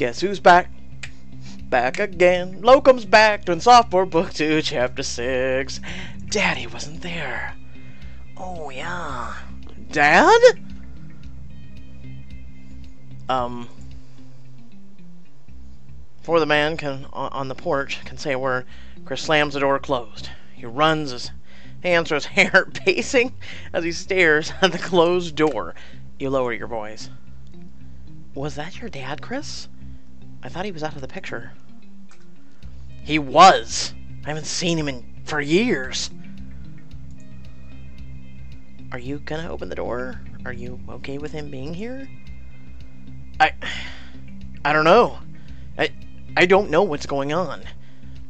Guess who's back? Back again. Locum's back doing Sophomore Book 2, Chapter 6. Daddy wasn't there. Oh, yeah. Dad? Before the man can on the porch can say a word, Chris slams the door closed. He runs his hands through his hair, pacing as he stares at the closed door. You lower your voice. Was that your dad, Chris? I thought he was out of the picture. He was. I haven't seen him for years. Are you gonna open the door? Are you okay with him being here? I don't know. I don't know what's going on.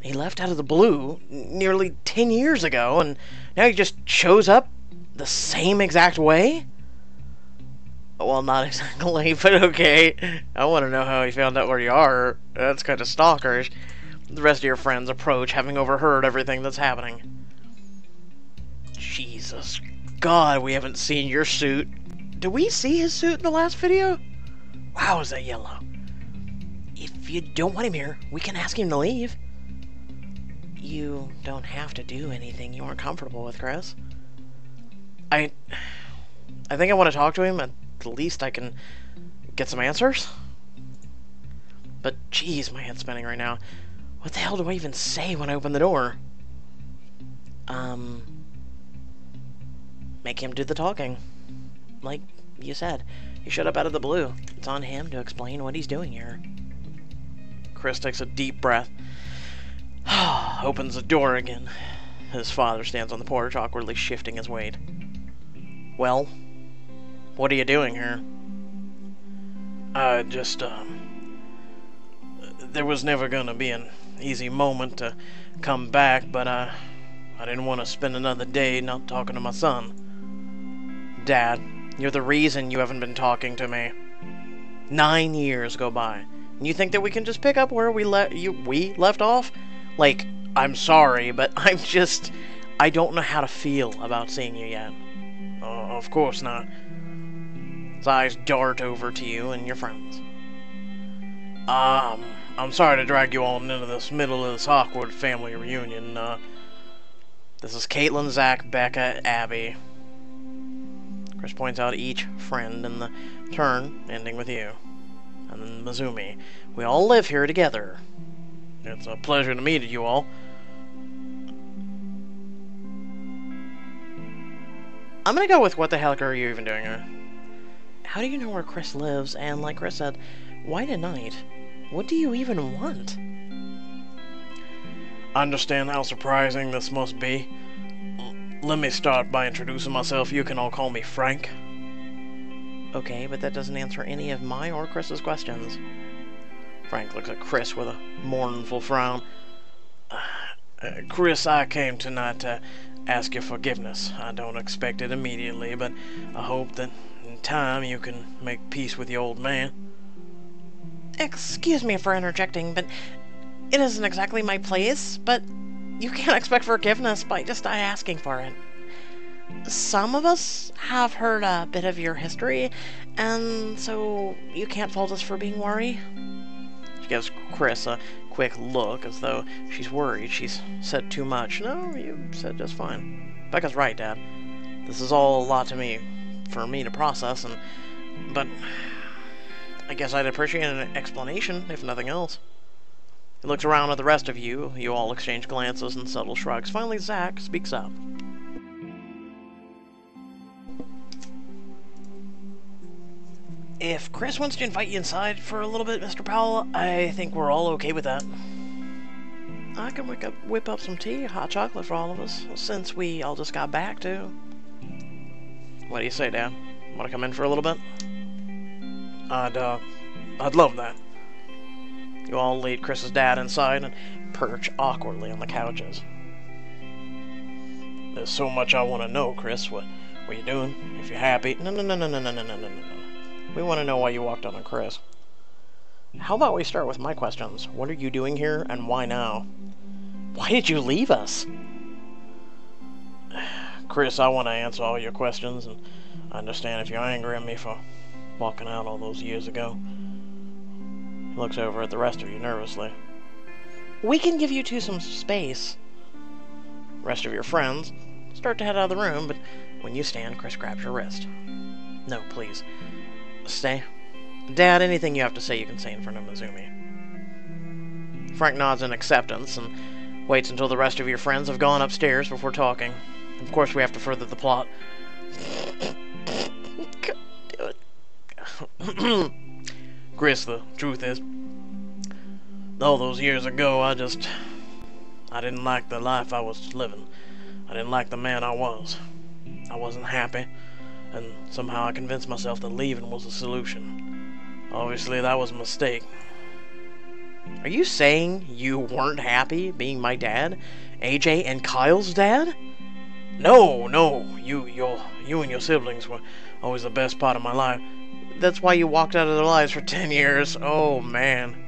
He left out of the blue nearly 10 years ago, and now he just shows up the same exact way? Well, not exactly, but okay. I want to know how he found out where you are. That's kind of stalkerish. The rest of your friends approach, having overheard everything that's happening. Jesus God, we haven't seen your suit. Did we see his suit in the last video? Wow, is that yellow? If you don't want him here, we can ask him to leave. You don't have to do anything you aren't comfortable with, Chris. I think I want to talk to him. At the least I can get some answers. But jeez, my head's spinning right now. What the hell do I even say when I open the door? Make him do the talking. Like you said, he showed up out of the blue. It's on him to explain what he's doing here. Chris takes a deep breath. Opens the door again. His father stands on the porch, awkwardly shifting his weight. Well, what are you doing here? There was never gonna be an easy moment to come back, but I didn't want to spend another day not talking to my son. Dad, you're the reason you haven't been talking to me. 9 years go by. And you think that we can just pick up where we left off? Like, I'm sorry, but I don't know how to feel about seeing you yet. Of course not. His eyes dart over to you and your friends. I'm sorry to drag you all into this middle of this awkward family reunion. This is Caitlin, Zach, Becca, Abby. Chris points out each friend in the turn, ending with you. And then Mizumi. We all live here together. It's a pleasure to meet you all. I'm gonna go with what the heck are you even doing here? How do you know where Chris lives? And like Chris said, why tonight? What do you even want? I understand how surprising this must be. Let me start by introducing myself. You can all call me Frank. Okay, but that doesn't answer any of my or Chris's questions. Frank looks at Chris with a mournful frown. Chris, I came tonight to ask your forgiveness. I don't expect it immediately, but I hope that in time you can make peace with the old man. Excuse me for interjecting, but it isn't exactly my place, but you can't expect forgiveness by just asking for it. Some of us have heard a bit of your history, and so you can't fault us for being worried. She gives Chris a quick look as though she's worried she's said too much. No, you said just fine. Becca's right, Dad. This is all a lot to me, for me to process, but I guess I'd appreciate an explanation, if nothing else. He looks around at the rest of you. You all exchange glances and subtle shrugs. Finally, Zach speaks up. If Chris wants to invite you inside for a little bit, Mr. Powell, I think we're all okay with that. I can whip up some tea, hot chocolate for all of us, since we all just got back, too. What do you say, Dad? Want to come in for a little bit? I'd love that. You all lead Chris's dad inside and perch awkwardly on the couches. There's so much I want to know, Chris. What you doing? If you're happy. No. We want to know why you walked on Chris. How about we start with my questions? What are you doing here, and why now? Why did you leave us? Chris, I want to answer all your questions, and I understand if you're angry at me for walking out all those years ago. He Looks over at the rest of you nervously. We can give you two some space. Rest of your friends start to head out of the room, but when you stand, Chris grabs your wrist. No, please. Stay. Dad, anything you have to say, you can say in front of Mizumi. Frank nods in acceptance and waits until the rest of your friends have gone upstairs before talking. Of course, we have to further the plot. God damn it. Chris, the truth is, all those years ago, I didn't like the life I was living. I didn't like the man I was. I wasn't happy, and somehow I convinced myself that leaving was the solution. Obviously, that was a mistake. Are you saying you weren't happy being my dad? AJ and Kyle's dad? No. You and your siblings were always the best part of my life. That's why you walked out of their lives for 10 years. Oh, man.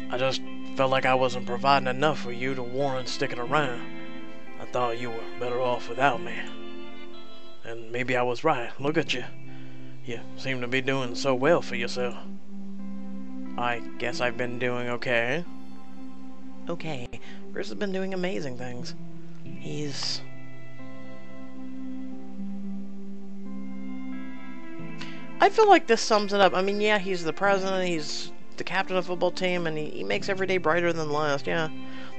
I just felt like I wasn't providing enough for you to warrant sticking around. I thought you were better off without me. And maybe I was right. Look at you. You seem to be doing so well for yourself. I guess I've been doing okay. Okay. Chris has been doing amazing things. I feel like this sums it up. I mean, yeah, he's the president, he's the captain of the football team, and he makes every day brighter than last, yeah.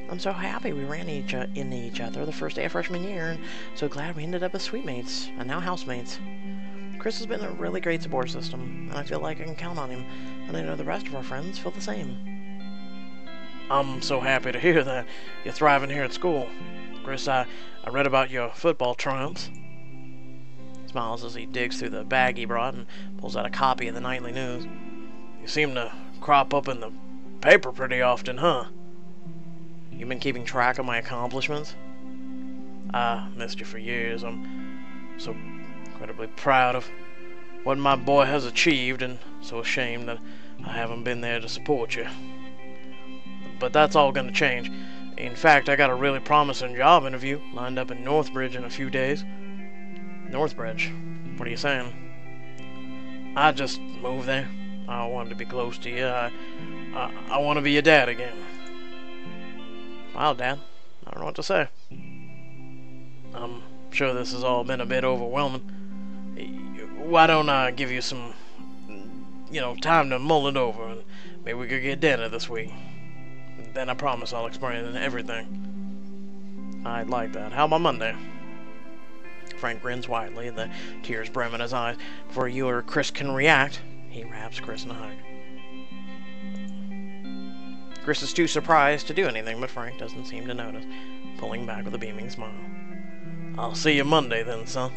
I'm so happy we ran into each other the first day of freshman year, and so glad we ended up as suite mates, and now housemates. Chris has been a really great support system, and I feel like I can count on him, and I know the rest of our friends feel the same. I'm so happy to hear that you're thriving here at school. Chris, I read about your football triumphs. Smiles as he digs through the bag he brought and pulls out a copy of the Nightly News. You seem to crop up in the paper pretty often, huh? You've been keeping track of my accomplishments? I missed you for years. I'm so incredibly proud of what my boy has achieved, and so ashamed that I haven't been there to support you. But that's all gonna change. In fact, I got a really promising job interview lined up in Northbridge in a few days. Northbridge? What are you saying? I just moved there. I wanted to be close to you. I want to be your dad again. Wow, Dad. I don't know what to say. I'm sure this has all been a bit overwhelming. Why don't I give you some, time to mull it over, and maybe we could get dinner this week. Then I promise I'll explain everything. I'd like that. How about Monday? Frank grins widely, the tears brim in his eyes. Before you or Chris can react, he wraps Chris in a hug. Chris is too surprised to do anything, but Frank doesn't seem to notice, pulling back with a beaming smile. I'll see you Monday then, son.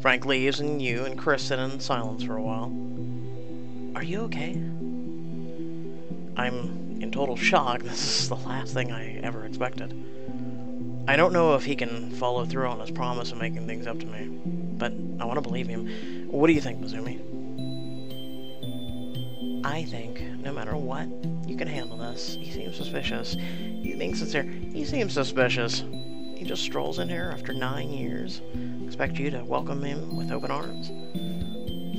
Frank leaves, and you and Chris sit in silence for a while. Are you okay? I'm in total shock. This is the last thing I ever expected. I don't know if he can follow through on his promise of making things up to me, but I want to believe him. What do you think, Mizumi? I think, no matter what, you can handle this. He seems suspicious. He's being sincere. He seems suspicious. He just strolls in here after 9 years. Expect you to welcome him with open arms.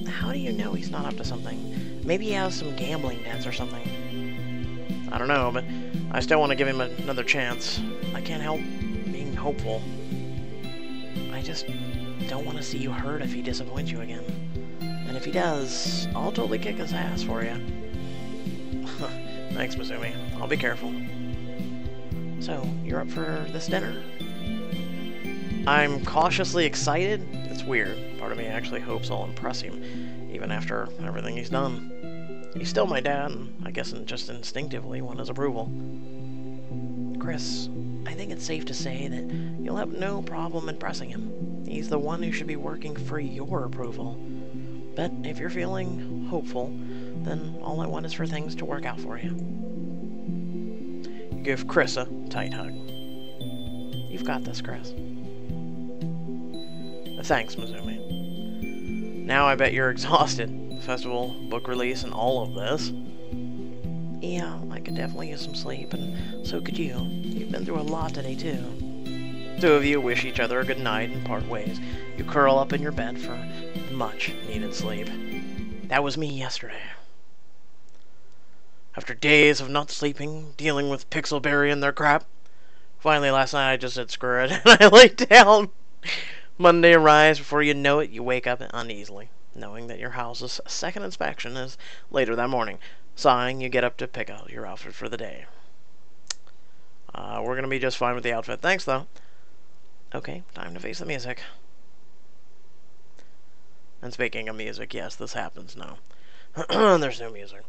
How do you know he's not up to something? Maybe he has some gambling debts or something. I don't know, but I still want to give him another chance. I can't help being hopeful. I just don't want to see you hurt if he disappoints you again. And if he does, I'll totally kick his ass for you. Thanks, Mizumi. I'll be careful. So, you're up for this dinner? I'm cautiously excited. It's weird. Part of me actually hopes I'll impress him, even after everything he's done. He's still my dad, and I guess just instinctively want his approval. Chris, I think it's safe to say that you'll have no problem impressing him. He's the one who should be working for your approval. But if you're feeling hopeful, then all I want is for things to work out for you. You give Chris a tight hug. You've got this, Chris. Thanks, Mizumi. Now I bet you're exhausted. The festival, book release, and all of this. Yeah, I could definitely use some sleep, and so could you. You've been through a lot today, too. Two of you wish each other a good night and part ways. You curl up in your bed for much-needed sleep. That was me yesterday. After days of not sleeping, dealing with Pixelberry and their crap, finally last night I just said screw it and I laid down. Monday arrives. Before you know it, you wake up uneasily, knowing that your house's second inspection is later that morning. Sighing, you get up to pick out your outfit for the day. We're going to be just fine with the outfit. Thanks, though. Okay, time to face the music. And speaking of music, yes, this happens now. There's no music.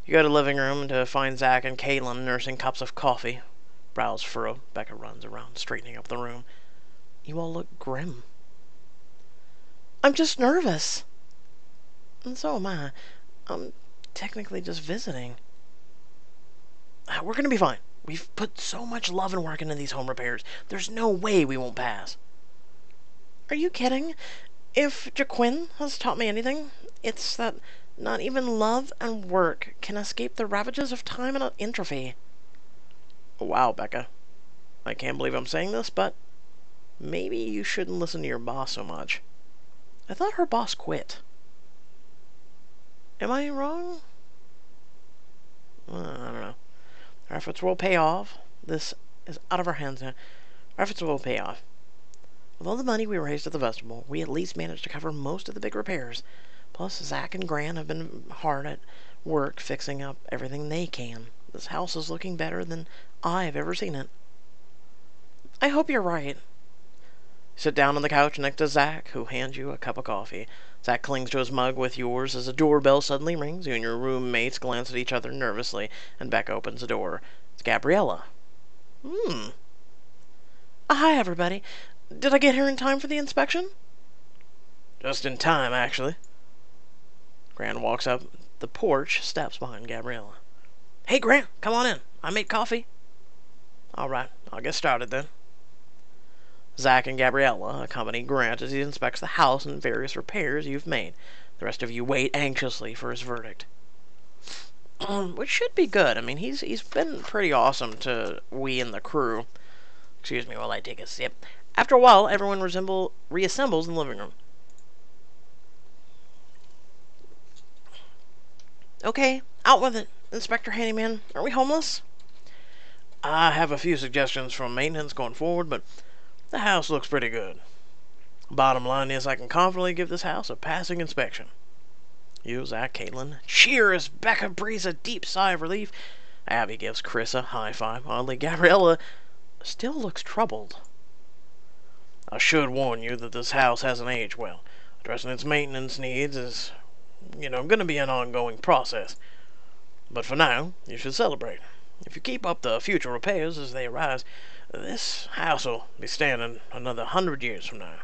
You go to the living room to find Zach and Caitlin nursing cups of coffee. Brows furrow. Becca runs around, straightening up the room. You all look grim. I'm just nervous. And so am I. I'm technically just visiting. We're going to be fine. We've put so much love and work into these home repairs. There's no way we won't pass. Are you kidding? If Jaquin has taught me anything, it's that not even love and work can escape the ravages of time and entropy. Wow, Becca. I can't believe I'm saying this, but maybe you shouldn't listen to your boss so much. I thought her boss quit. Am I wrong? I don't know. Our efforts will pay off. This is out of our hands now. Our efforts will pay off. With all the money we raised at the festival, we at least managed to cover most of the big repairs. Plus, Zach and Gran have been hard at work fixing up everything they can. This house is looking better than I've ever seen it. I hope you're right. Sit down on the couch next to Zach, who hands you a cup of coffee. Zach clings to his mug with yours as a doorbell suddenly rings. You and your roommates glance at each other nervously, and Becca opens the door. It's Gabriella. Hi, everybody. Did I get here in time for the inspection? Just in time, actually. Gran walks up the porch, steps behind Gabriella. Hey, Gran, come on in. I made coffee. All right, I'll get started then. Zach and Gabriella accompany Grant as he inspects the house and various repairs you've made. The rest of you wait anxiously for his verdict. Which should be good. I mean, he's been pretty awesome to we and the crew. Excuse me while I take a sip. After a while, everyone reassembles in the living room. Okay, out with it, Inspector Handyman. Are we homeless? I have a few suggestions from maintenance going forward, but the house looks pretty good. Bottom line is I can confidently give this house a passing inspection. You, Zach, Caitlin, cheer as Becca breathes a deep sigh of relief. Abby gives Chris a high five. Oddly, Gabriella still looks troubled. I should warn you that this house hasn't aged well. Addressing its maintenance needs is, going to be an ongoing process. But for now, you should celebrate. If you keep up the future repairs as they arise, this house will be standing another 100 years from now.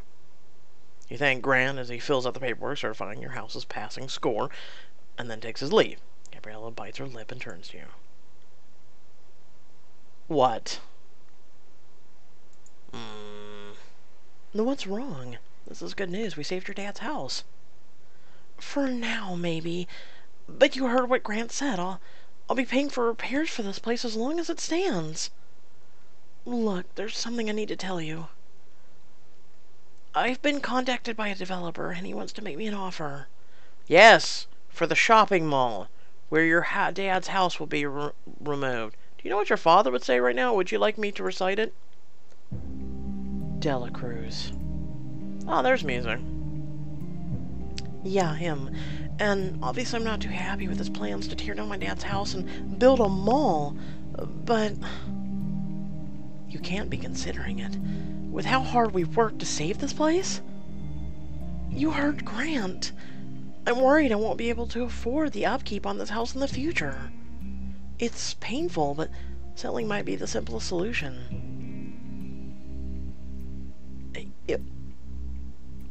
You thank Grant as he fills out the paperwork certifying your house's passing score, and then takes his leave. Gabriella bites her lip and turns to you. What? What's wrong? This is good news. We saved your dad's house. For now, maybe. But you heard what Grant said. I'll be paying for repairs for this place as long as it stands. Look, there's something I need to tell you. I've been contacted by a developer, and he wants to make me an offer. Yes, for the shopping mall, where your dad's house will be removed. Do you know what your father would say right now? Would you like me to recite it? Dela Cruz. Oh, there's music. Yeah, him. And obviously I'm not too happy with his plans to tear down my dad's house and build a mall. But you can't be considering it. With how hard we've worked to save this place? You heard Grant. I'm worried I won't be able to afford the upkeep on this house in the future. It's painful, but selling might be the simplest solution.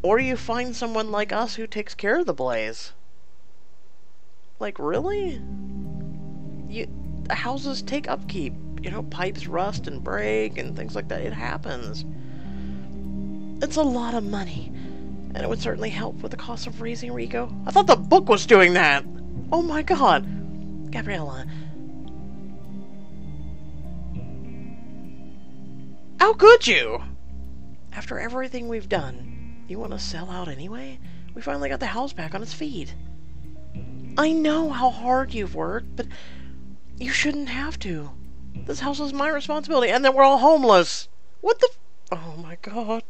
Or you find someone like us who takes care of the blaze. Like, really? Houses take upkeep. Pipes rust and break and things like that. It happens. It's a lot of money, and it would certainly help with the cost of raising Rico. I thought the book was doing that! Oh my god! Gabriella. How could you? After everything we've done, you want to sell out anyway? We finally got the house back on its feet. I know how hard you've worked, but You shouldn't have to. This house is my responsibility, and then we're all homeless. What the oh my god.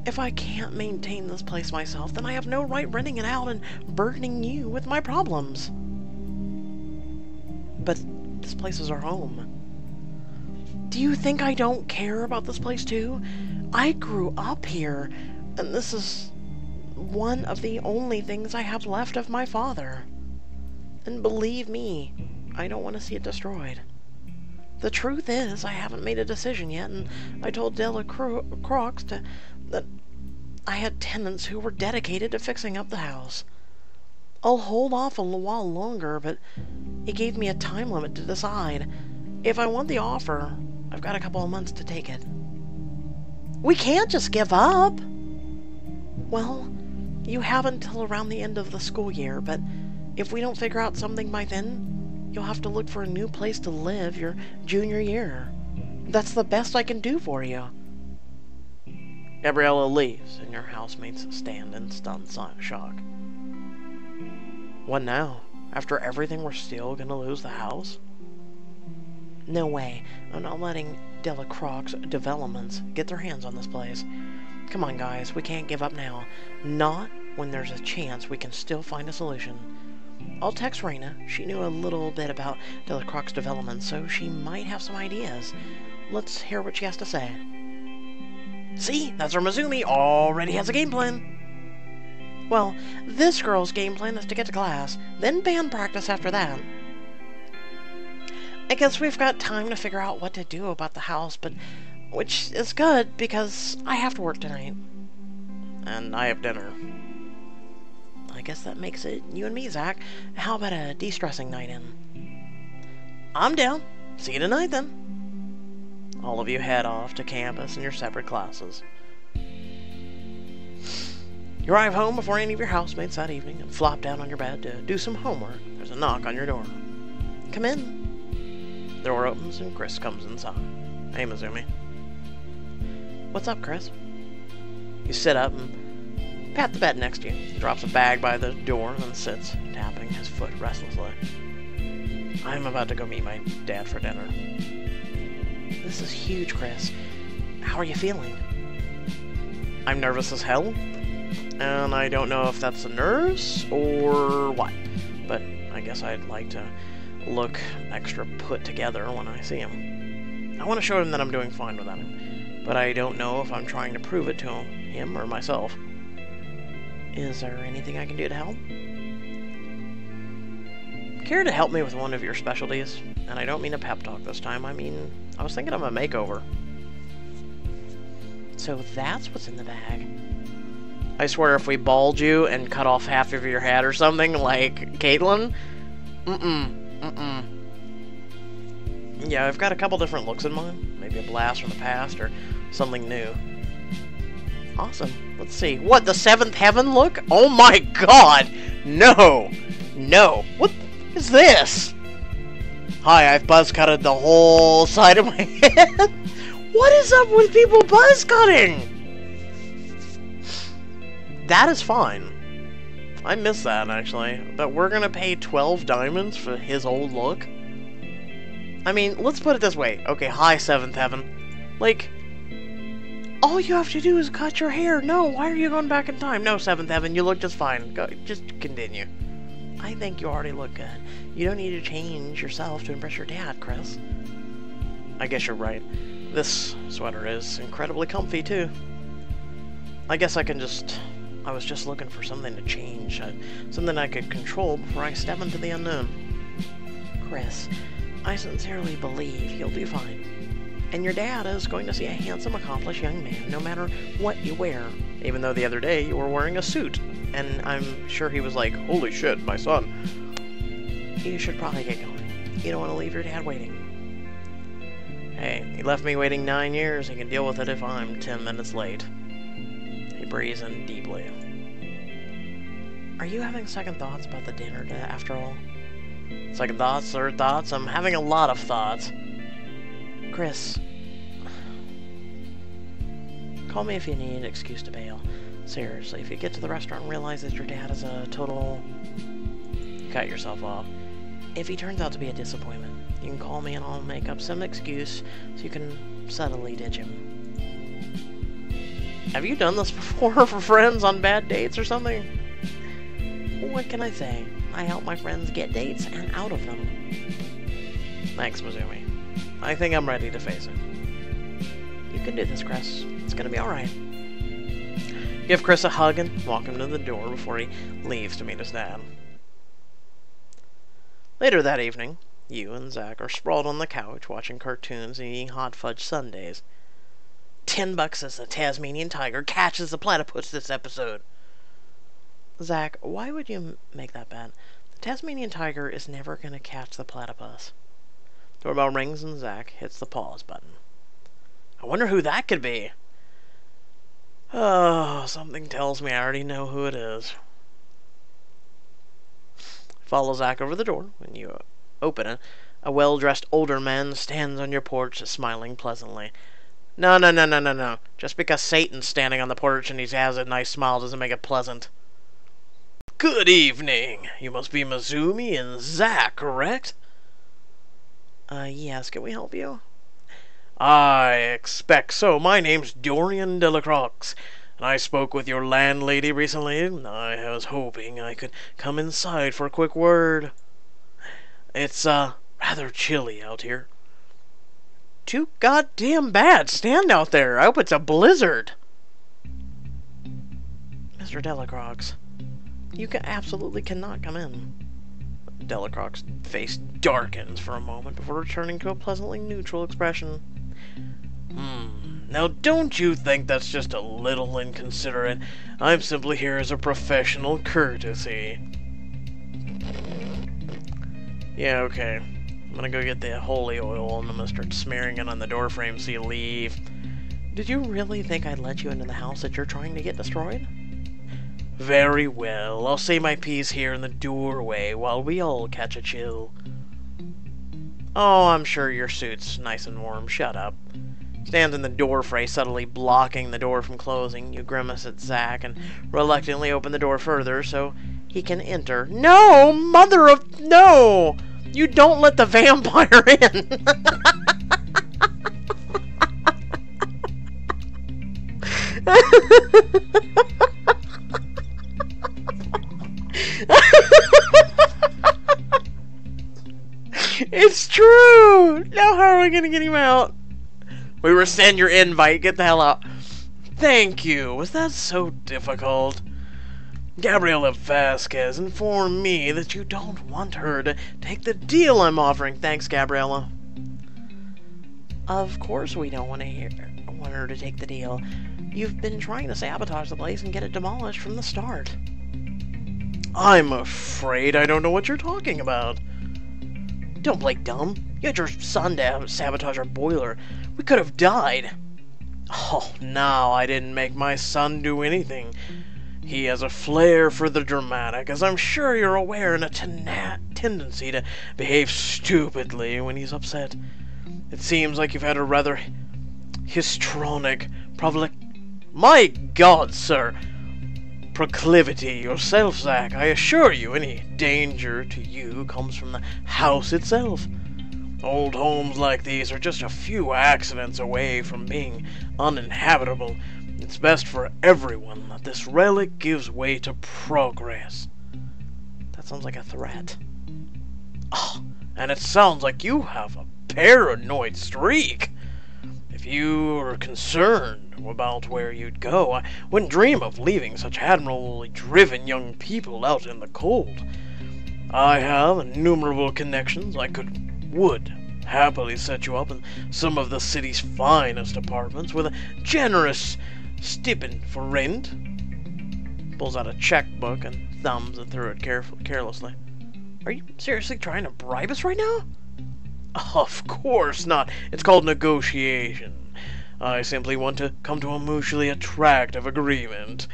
If I can't maintain this place myself, then I have no right renting it out and burdening you with my problems. But this place is our home. Do you think I don't care about this place too? I grew up here, and this is one of the only things I have left of my father. And believe me, I don't want to see it destroyed. The truth is, I haven't made a decision yet, and I told Della Crocs that I had tenants who were dedicated to fixing up the house. I'll hold off a while longer, but it gave me a time limit to decide. If I want the offer, I've got a couple of months to take it. We can't just give up. Well, you have until around the end of the school year, but if we don't figure out something by then, you'll have to look for a new place to live your junior year. That's the best I can do for you. Gabriella leaves, and your housemates stand in stunned shock. What now? After everything, we're still gonna lose the house? No way. I'm not letting Della Croc's developments get their hands on this place. Come on, guys. We can't give up now. Not when there's a chance we can still find a solution. I'll text Raina. She knew a little bit about Della Croc's development, so she might have some ideas. Let's hear what she has to say. See? That's our Mizumi. Already has a game plan. Well, this girl's game plan is to get to class, then band practice after that. I guess we've got time to figure out what to do about the house, but which is good because I have to work tonight. And I have dinner. I guess that makes it you and me, Zach. How about a de-stressing night in? I'm down. See you tonight then. All of you head off to campus in your separate classes. You arrive home before any of your housemates that evening and flop down on your bed to do some homework. There's a knock on your door. Come in. The door opens and Chris comes inside. Hey, Mizumi. What's up, Chris? You sit up and pat the bed next to you. He drops a bag by the door and then sits, tapping his foot restlessly. I'm about to go meet my dad for dinner. This is huge, Chris. How are you feeling? I'm nervous as hell, and I don't know if that's the nerves or what, but I guess I'd like to look extra put together when I see him. I want to show him that I'm doing fine without him, but I don't know if I'm trying to prove it to him or myself. Is there anything I can do to help? Care to help me with one of your specialties? And I don't mean a pep talk this time, I mean, I was thinking of a makeover. So that's what's in the bag. I swear if we bald you and cut off half of your head or something like Caitlin, Yeah, I've got a couple different looks in mind. Maybe a blast from the past or something new. Awesome. Let's see. What, the seventh heaven look? Oh my god! No! No! What is this? Hi, I've buzz cutted the whole side of my head. What is up with people buzz cutting? That is fine. I miss that, actually. But we're gonna pay 12 diamonds for his old look? I mean, let's put it this way. Okay, hi, seventh heaven. Like, all you have to do is cut your hair. No, why are you going back in time? No, seventh heaven, you look just fine. Go, just continue. I think you already look good. You don't need to change yourself to impress your dad, Chris. I guess you're right. This sweater is incredibly comfy, too. I guess I was just looking for something to change. Something I could control before I step into the unknown. Chris, I sincerely believe you'll do fine. And your dad is going to see a handsome, accomplished young man, no matter what you wear. Even though the other day you were wearing a suit. And I'm sure he was like, holy shit, my son. You should probably get going. You don't want to leave your dad waiting. Hey, he left me waiting 9 years. He can deal with it if I'm 10 minutes late. He breathes in deeply. Are you having second thoughts about the dinner after all? Second thoughts, third thoughts? I'm having a lot of thoughts. Chris, call me if you need an excuse to bail. Seriously, if you get to the restaurant and realize that your dad is a total... You cut yourself off. If he turns out to be a disappointment, you can call me and I'll make up some excuse so you can subtly ditch him. Have you done this before for friends on bad dates or something? What can I say? I help my friends get dates and out of them. Thanks, Mizumi. I think I'm ready to face it. You can do this, Chris. It's gonna be alright. Give Chris a hug and walk him to the door before he leaves to meet his dad. Later that evening, you and Zach are sprawled on the couch watching cartoons and eating hot fudge sundaes. $10 as the Tasmanian tiger catches the platypus this episode. Zach, why would you make that bet? The Tasmanian tiger is never going to catch the platypus. Doorbell rings and Zach hits the pause button. I wonder who that could be. Oh, something tells me I already know who it is. Follow Zach over the door. When you open it, a well-dressed older man stands on your porch smiling pleasantly. No. Just because Satan's standing on the porch and he has a nice smile doesn't make it pleasant. Good evening. You must be Mizumi and Zach, correct? Yes. Can we help you? I expect so. My name's Dorian Delacroix, and I spoke with your landlady recently. I was hoping I could come inside for a quick word. It's, rather chilly out here. Too goddamn bad. Stand out there. I hope it's a blizzard. Mr. Delacroix, you absolutely cannot come in. Delacroix's face darkens for a moment before returning to a pleasantly neutral expression. Now don't you think that's just a little inconsiderate? I'm simply here as a professional courtesy. Yeah, okay. I'm gonna go get the holy oil and I'm gonna start smearing it on the doorframe so you leave. Did you really think I'd let you into the house that you're trying to get destroyed? Very well. I'll say my piece here in the doorway while we all catch a chill. Oh, I'm sure your suit's nice and warm. Shut up. Stands in the doorframe, subtly blocking the door from closing. You grimace at Zach and reluctantly open the door further so he can enter. No! Mother of... No! You don't let the vampire in! It's true! Now how are we gonna get him out? We rescind your invite. Get the hell out. Thank you. Was that so difficult? Gabriela Vasquez informed me that you don't want her to take the deal I'm offering. Thanks, Gabriela. Of course we don't want her to take the deal. You've been trying to sabotage the place and get it demolished from the start. I'm afraid I don't know what you're talking about. Don't play dumb. You had your son to sabotage our boiler. We could have died. Oh, no, I didn't make my son do anything. He has a flair for the dramatic, as I'm sure you're aware, and a tendency to behave stupidly when he's upset. It seems like you've had a rather histrionic My God, sir! Proclivity yourself, Zach. I assure you, any danger to you comes from the house itself. Old homes like these are just a few accidents away from being uninhabitable. It's best for everyone that this relic gives way to progress. That sounds like a threat. Oh, and it sounds like you have a paranoid streak. If you were concerned about where you'd go, I wouldn't dream of leaving such admirably driven young people out in the cold. I have innumerable connections. I would happily set you up in some of the city's finest apartments with a generous stipend for rent. Pulls out a checkbook and thumbs it through it carelessly. Are you seriously trying to bribe us right now? Of course not. It's called negotiation. I simply want to come to a mutually attractive agreement.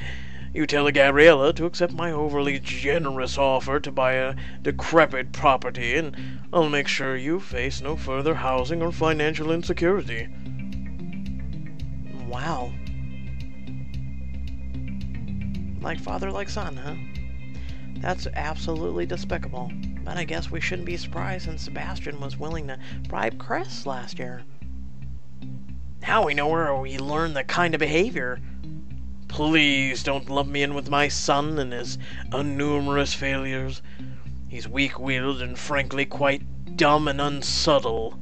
You tell Gabriela to accept my overly generous offer to buy a decrepit property, and I'll make sure you face no further housing or financial insecurity. Wow. Like father, like son, huh? That's absolutely despicable. But I guess we shouldn't be surprised since Sebastian was willing to bribe Chris last year. Now we know where we learned that kind of behavior. Please don't lump me in with my son and his innumerous failures. He's weak-willed and frankly quite dumb and unsubtle.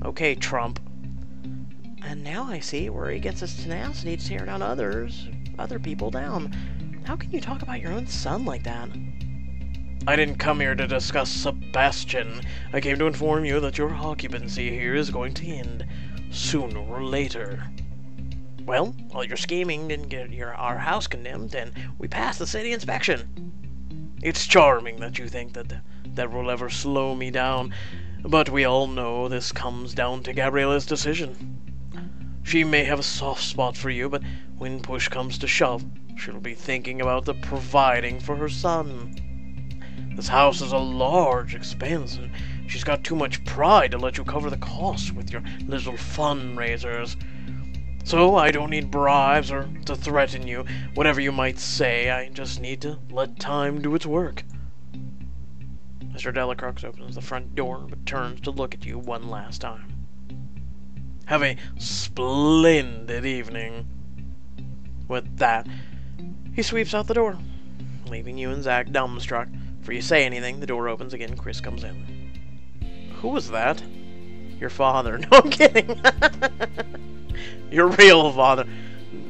Okay, Trump. And now I see where he gets his tenacity to tear down other people down. How can you talk about your own son like that? I didn't come here to discuss Sebastian. I came to inform you that your occupancy here is going to end sooner or later. Well, all your scheming didn't get our house condemned, and we passed the city inspection. It's charming that you think that will ever slow me down, but we all know this comes down to Gabriella's decision. She may have a soft spot for you, but when push comes to shove, she'll be thinking about the providing for her son. This house is a large expense, and she's got too much pride to let you cover the costs with your little fundraisers. So I don't need bribes or to threaten you, whatever you might say. I just need to let time do its work. Mr. Delacroix opens the front door, but turns to look at you one last time. Have a splendid evening. With that, he sweeps out the door, leaving you and Zach dumbstruck. Before you say anything, the door opens again. Chris comes in. Who was that? Your father. No, I'm kidding. Your real father.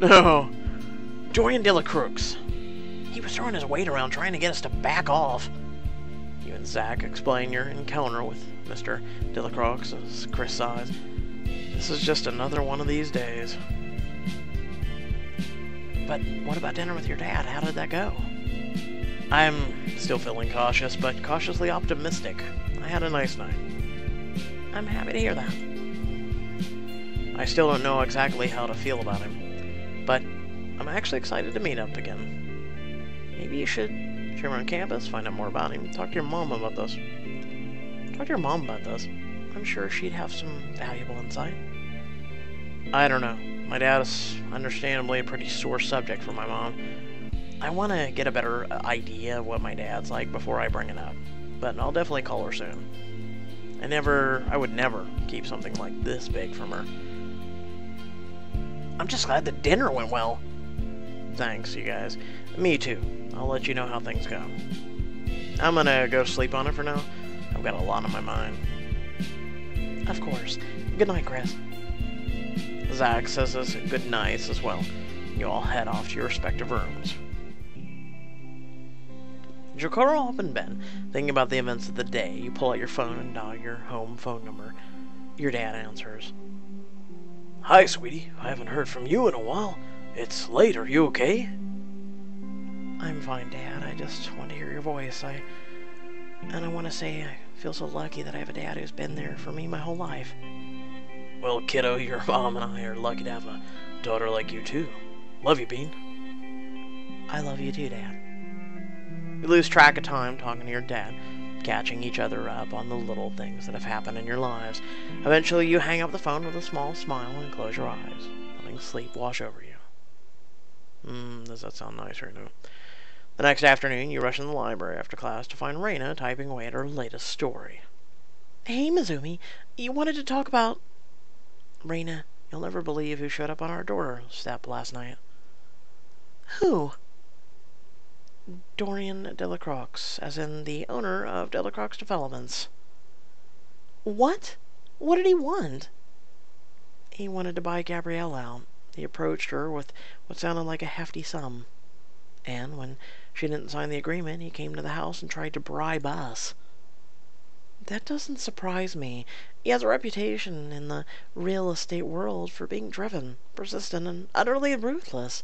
No. Dorian Delacroix. He was throwing his weight around trying to get us to back off. You and Zach explain your encounter with Mr. Delacroix as Chris sighs. This is just another one of these days. But what about dinner with your dad? How did that go? I'm still feeling cautious, but cautiously optimistic. I had a nice night. I'm happy to hear that. I still don't know exactly how to feel about him, but I'm actually excited to meet up again. Maybe you should show him around campus, find out more about him, talk to your mom about this. Talk to your mom about this. I'm sure she'd have some valuable insight. I don't know. My dad is understandably a pretty sore subject for my mom. I want to get a better idea of what my dad's like before I bring it up, but I'll definitely call her soon. I would never keep something like this big from her. I'm just glad the dinner went well. Thanks, you guys. Me too. I'll let you know how things go. I'm gonna go sleep on it for now. I've got a lot on my mind. Of course. Good night, Chris. Zach says his good nights as well. You all head off to your respective rooms. As you're curled up in bed, thinking about the events of the day, you pull out your phone and dial your home phone number. Your dad answers. Hi, sweetie. I haven't heard from you in a while. It's late. Are you okay? I'm fine, Dad. I just want to hear your voice. And I want to say I feel so lucky that I have a dad who's been there for me my whole life. Well, kiddo, your mom and I are lucky to have a daughter like you, too. Love you, Bean. I love you too, Dad. You lose track of time talking to your dad, catching each other up on the little things that have happened in your lives. Eventually, you hang up the phone with a small smile and close your eyes, letting sleep wash over you. Does that sound nice or no? The next afternoon, you rush in the library after class to find Reina typing away at her latest story. Hey, Mizumi, you wanted to talk about... Reina, you'll never believe who showed up on our doorstep last night. Who? Dorian Delacroix, as in the owner of Delacroix Developments. What? What did he want? He wanted to buy Gabrielle out. He approached her with what sounded like a hefty sum. And when she didn't sign the agreement, he came to the house and tried to bribe us. That doesn't surprise me. He has a reputation in the real estate world for being driven, persistent, and utterly ruthless.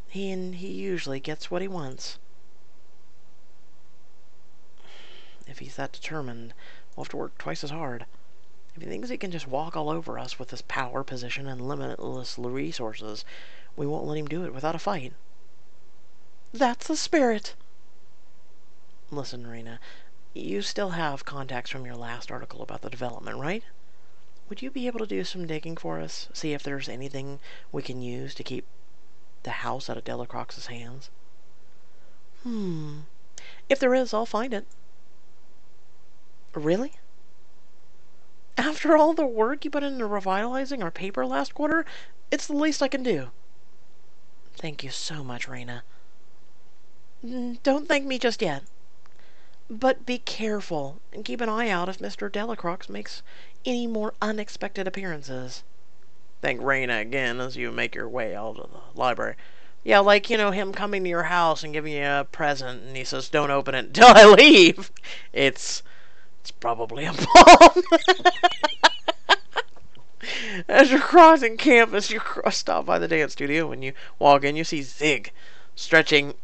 He usually gets what he wants. If he's that determined, we'll have to work twice as hard. If he thinks he can just walk all over us with his power, position, and limitless resources, we won't let him do it without a fight. That's the spirit! Listen, Rena, you still have contacts from your last article about the development, right? Would you be able to do some digging for us? See if there's anything we can use to keep the house out of Delacroix's hands? If there is, I'll find it. Really? After all the work you put into revitalizing our paper last quarter, it's the least I can do. Thank you so much, Raina. Don't thank me just yet. But be careful and keep an eye out if Mr. Delacroix makes any more unexpected appearances. Thank Raina again as you make your way out of the library. Yeah, like, him coming to your house and giving you a present, and he says, don't open it until I leave. It's probably a bomb. As you're crossing campus, you stop by the dance studio. When you walk in, you see Zig stretching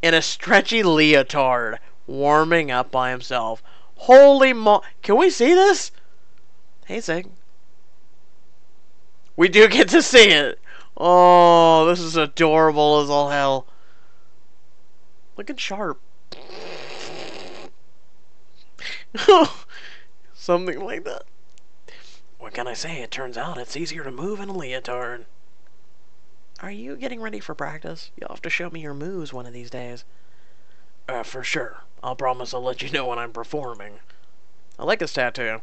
in a stretchy leotard, warming up by himself. Holy can we see this? Hey, Zig. We do get to see it. Oh, this is adorable as all hell. Looking sharp. Something like that. What can I say? It turns out it's easier to move in a leotard. Are you getting ready for practice? You'll have to show me your moves one of these days. For sure. I'll promise I'll let you know when I'm performing. I like this tattoo.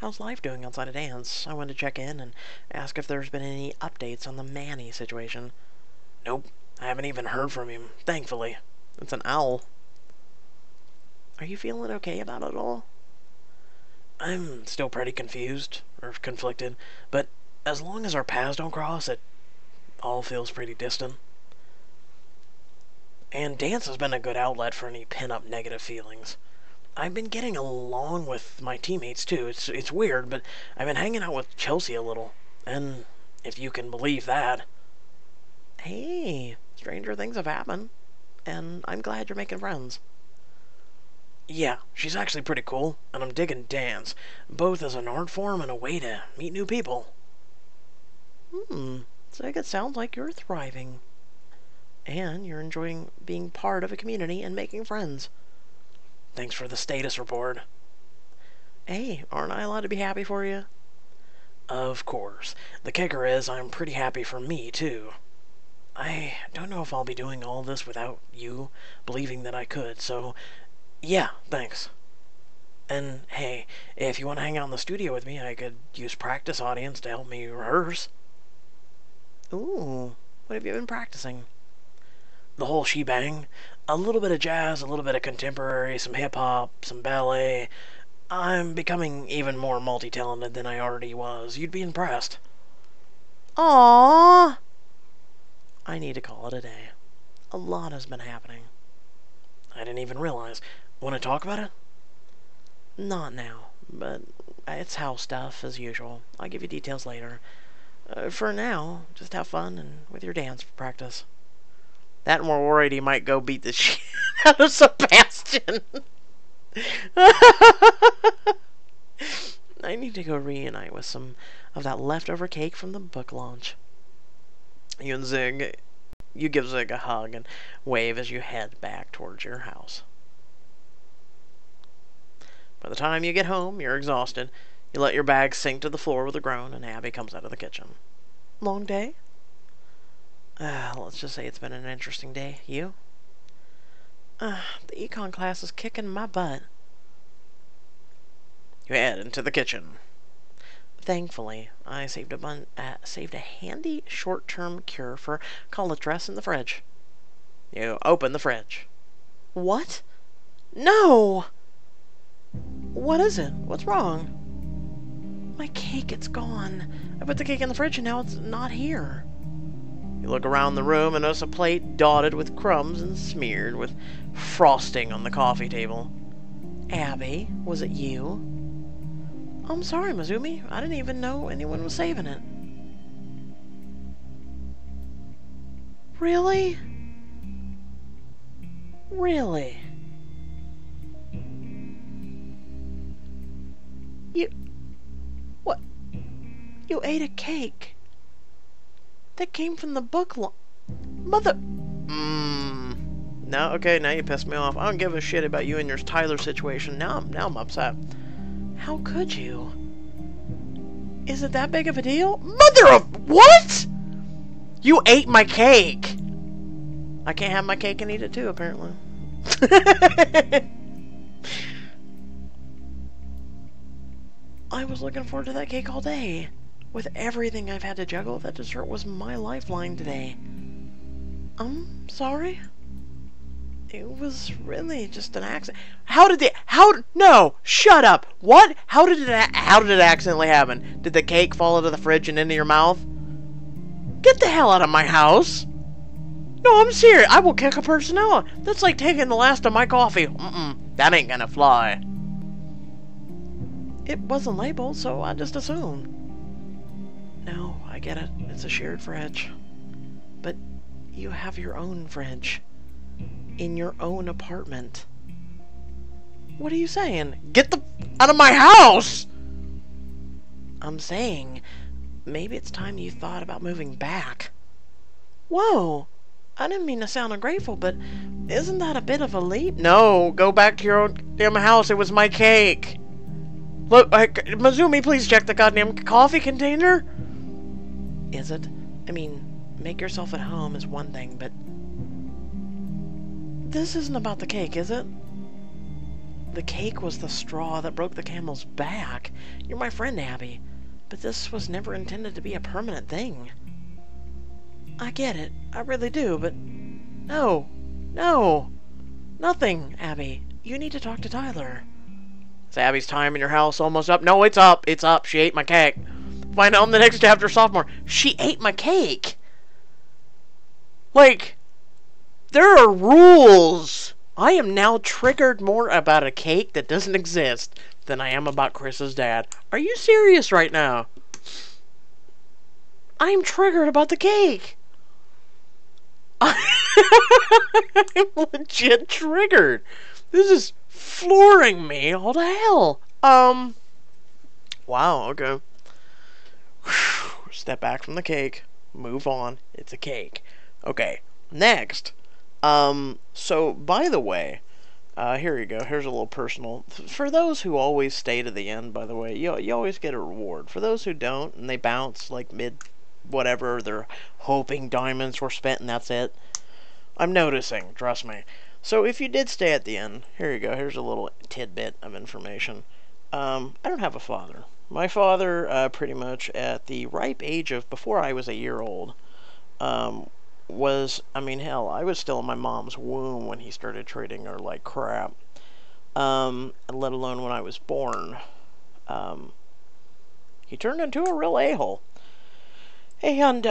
How's life doing outside of dance? I wanted to check in and ask if there's been any updates on the Manny situation. Nope. I haven't even heard from him, thankfully. It's an owl. Are you feeling okay about it all? I'm still pretty confused, or conflicted, but as long as our paths don't cross, it all feels pretty distant. And dance has been a good outlet for any pin-up negative feelings. I've been getting along with my teammates too. It's weird, but I've been hanging out with Chelsea a little, and if you can believe that. Hey, stranger things have happened, and I'm glad you're making friends. Yeah, she's actually pretty cool, and I'm digging dance, both as an art form and a way to meet new people. Zig, it sounds like you're thriving. And you're enjoying being part of a community and making friends. Thanks for the status report. Hey, aren't I allowed to be happy for you? Of course. The kicker is I'm pretty happy for me, too. I don't know if I'll be doing all this without you believing that I could, so yeah, thanks. And hey, if you want to hang out in the studio with me, I could use practice audience to help me rehearse. Ooh, what have you been practicing? The whole shebang. A little bit of jazz, a little bit of contemporary, some hip-hop, some ballet. I'm becoming even more multi-talented than I already was. You'd be impressed. Aww! I need to call it a day. A lot has been happening. I didn't even realize. Want to talk about it? Not now, but it's house stuff, as usual. I'll give you details later. For now, just have fun and with your dance practice. That and we're worried he might go beat the shit out of Sebastian. I need to go reunite with some of that leftover cake from the book launch. You give Zig a hug and wave as you head back towards your house. By the time you get home, you're exhausted. You let your bag sink to the floor with a groan, and Abby comes out of the kitchen. Long day? Let's just say it's been an interesting day. You? The econ class is kicking my butt. You head into the kitchen. Thankfully, I saved a handy short-term cure for colitis in the fridge. You open the fridge. What? No! What is it? What's wrong? My cake, it's gone. I put the cake in the fridge and now it's not here. You look around the room and notice a plate dotted with crumbs and smeared with frosting on the coffee table. Abby, was it you? I'm sorry, Mizumi. I didn't even know anyone was saving it. Really? Really? What? You ate a cake that came from the book Mother... No, okay, now you pissed me off. I don't give a shit about you and your Tyler situation. Now I'm upset. How could you? Is it that big of a deal? Mother of... What? You ate my cake! I can't have my cake and eat it too, apparently. was looking forward to that cake all day. With everything I've had to juggle, that dessert was my lifeline today. I'm sorry. It was really just an accident. No! Shut up! What? How did it accidentally happen? Did the cake fall out of the fridge and into your mouth? Get the hell out of my house! No, I'm serious. I will kick a person out. That's like taking the last of my coffee. That ain't gonna fly. It wasn't labeled, so I just assumed. No, I get it. It's a shared fridge. But you have your own fridge. In your own apartment. What are you saying? Get the out of my house! I'm saying, maybe it's time you thought about moving back. Whoa! I didn't mean to sound ungrateful, but isn't that a bit of a leap? No, go back to your own damn house. It was my cake. Look, Mizumi, please check the goddamn coffee container. Is it? I mean, make yourself at home is one thing, but this isn't about the cake, is it? The cake was the straw that broke the camel's back. You're my friend, Abby, but this was never intended to be a permanent thing. I get it. I really do, but no. Nothing, Abby. You need to talk to Tyler. Is Abby's time in your house almost up? No, it's up. It's up. She ate my cake. Find out in the next chapter, Sophomore. She ate my cake. Like, there are rules. I am now triggered more about a cake that doesn't exist than I am about Chris's dad. Are you serious right now? I'm triggered about the cake. I'm legit triggered. This is flooring me all to hell. Wow, okay. Step back from the cake. Move on. It's a cake. Okay, next. So, by the way, here you go. Here's a little personal. For those who always stay to the end, by the way, you always get a reward. For those who don't, and they bounce, like, mid-whatever, they're hoping diamonds were spent and that's it. I'm noticing, trust me. So, if you did stay at the end, here you go. Here's a little tidbit of information. I don't have a father. My father, pretty much at the ripe age of before I was a year old, was, I mean, hell, I was still in my mom's womb when he started treating her like crap. Let alone when I was born. He turned into a real a-hole. And,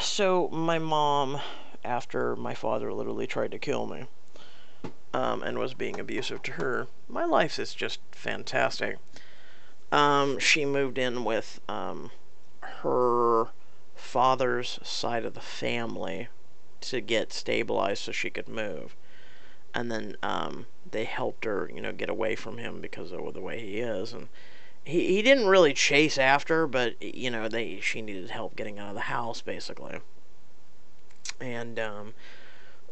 so my mom, after my father literally tried to kill me, and was being abusive to her, my life is just fantastic. She moved in with, her father's side of the family to get stabilized so she could move. And then, they helped her, you know, get away from him because of the way he is. And he didn't really chase after her, but, you know, she needed help getting out of the house, basically. And,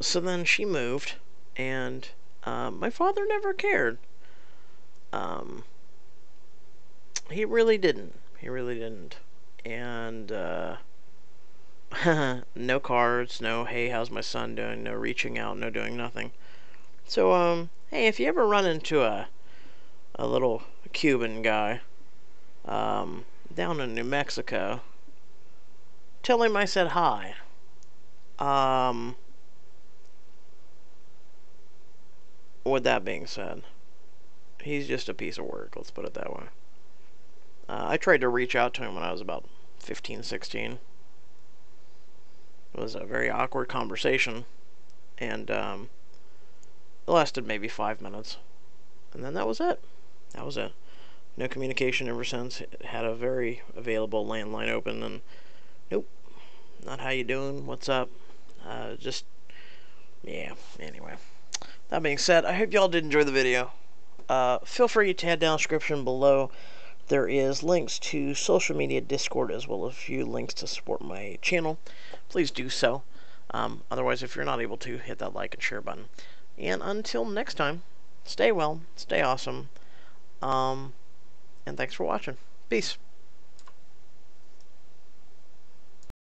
so then she moved, and, my father never cared. He really didn't. He really didn't. And, no cards, no, hey, how's my son doing, no reaching out, no doing nothing. So, hey, if you ever run into a little Cuban guy, down in New Mexico, tell him I said hi. With that being said, he's just a piece of work, let's put it that way. I tried to reach out to him when I was about 15, 16. It was a very awkward conversation, and it lasted maybe 5 minutes, and then that was it. That was it. No communication ever since. It had a very available landline open, and nope, not how you doing, what's up, just, yeah, anyway. That being said, I hope y'all did enjoy the video. Feel free to head down the description below. There is links to social media, Discord, as well as a few links to support my channel. Please do so. Otherwise, if you're not able to, hit that like and share button. And until next time, stay well, stay awesome, and thanks for watching. Peace.